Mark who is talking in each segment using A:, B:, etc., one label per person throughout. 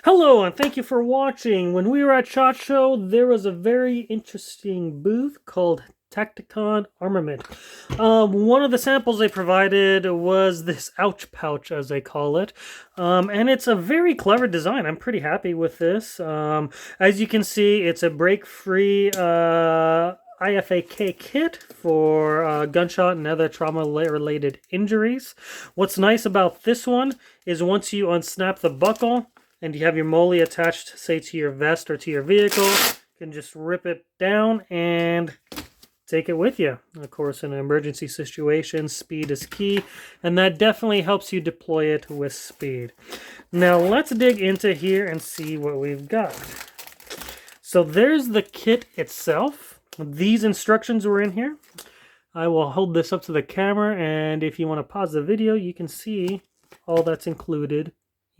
A: Hello and thank you for watching. When we were at SHOT Show, there was a very interesting booth called Tacticon Armament. One of the samples they provided was this ouch pouch, as they call it. And it's a very clever design. I'm pretty happy with this. As you can see, it's a break-free IFAK kit for gunshot and other trauma-related injuries. What's nice about this one is once you unsnap the buckle, and you have your MOLLE attached, say, to your vest or to your vehicle, you can just rip it down and take it with you. Of course, in an emergency situation, speed is key, and that definitely helps you deploy it with speed. Now, let's dig into here and see what we've got. So there's the kit itself. These instructions were in here. I will hold this up to the camera, and if you want to pause the video, you can see all that's included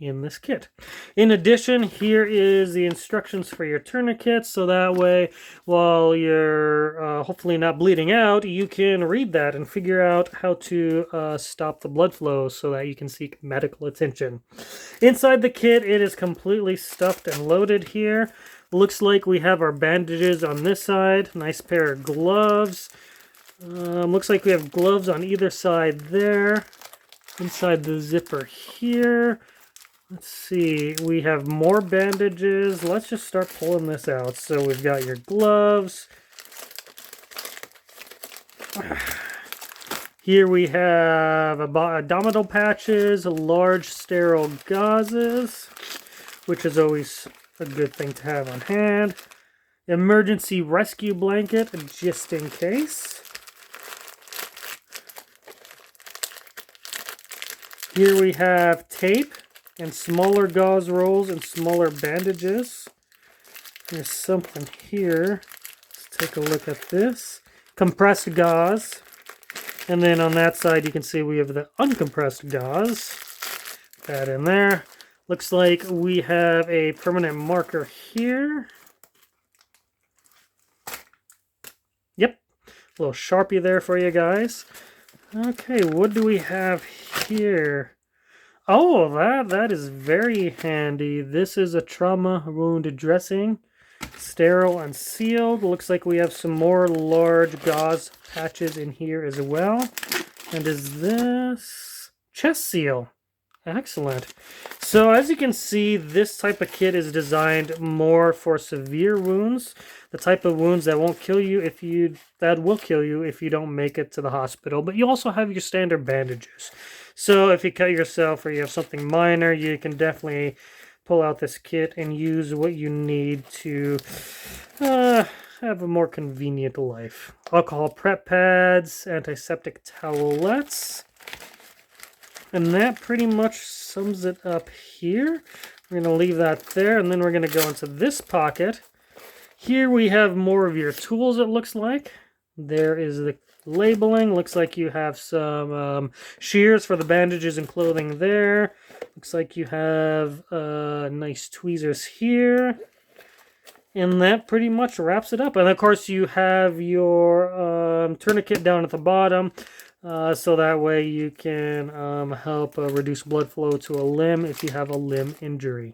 A: in this kit. In addition, here is the instructions for your tourniquets, so that way while you're hopefully not bleeding out, you can read that and figure out how to stop the blood flow so that you can seek medical attention. Inside the kit, it is completely stuffed and loaded here. Looks like we have our bandages on this side, nice pair of gloves. Looks like we have gloves on either side there. Inside the zipper here, let's see, we have more bandages. Let's just start pulling this out. So we've got your gloves. Here we have abdominal patches, large sterile gauzes, which is always a good thing to have on hand. Emergency rescue blanket, just in case. Here we have tape and smaller gauze rolls and smaller bandages. There's something here. Let's take a look at this. Compressed gauze. And then on that side you can see we have the uncompressed gauze. That in there. Looks like we have a permanent marker here. Yep. A little Sharpie there for you guys. Okay, what do we have here? Oh, that is very handy. This is a trauma wound dressing, sterile and sealed. Looks like we have some more large gauze patches in here as well. And is this chest seal? Excellent. So as you can see, this type of kit is designed more for severe wounds, the type of wounds that won't kill you that will kill you if you don't make it to the hospital. But you also have your standard bandages. So if you cut yourself or you have something minor, you can definitely pull out this kit and use what you need to have a more convenient life. Alcohol prep pads, antiseptic towelettes. And that pretty much sums it up here. We're going to leave that there, and then we're going to go into this pocket. Here we have more of your tools, it looks like. There is the labeling. Looks like you have some shears for the bandages and clothing there. Looks like you have nice tweezers here. And that pretty much wraps it up. And of course you have your tourniquet down at the bottom. So that way you can help reduce blood flow to a limb if you have a limb injury.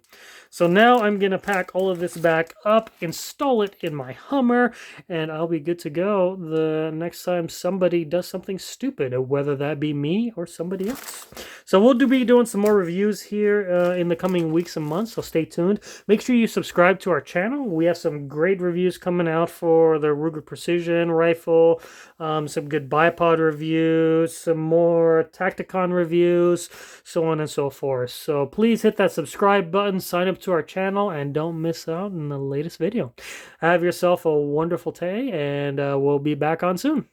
A: So now I'm going to pack all of this back up, install it in my Hummer, and I'll be good to go the next time somebody does something stupid, whether that be me or somebody else. So we'll be doing some more reviews here in the coming weeks and months, so stay tuned. Make sure you subscribe to our channel. We have some great reviews coming out for the Ruger Precision Rifle, some good bipod reviews, some more Tacticon reviews, so on and so forth. So please hit that subscribe button, sign up to our channel, and don't miss out on the latest video. Have yourself a wonderful day, and we'll be back on soon.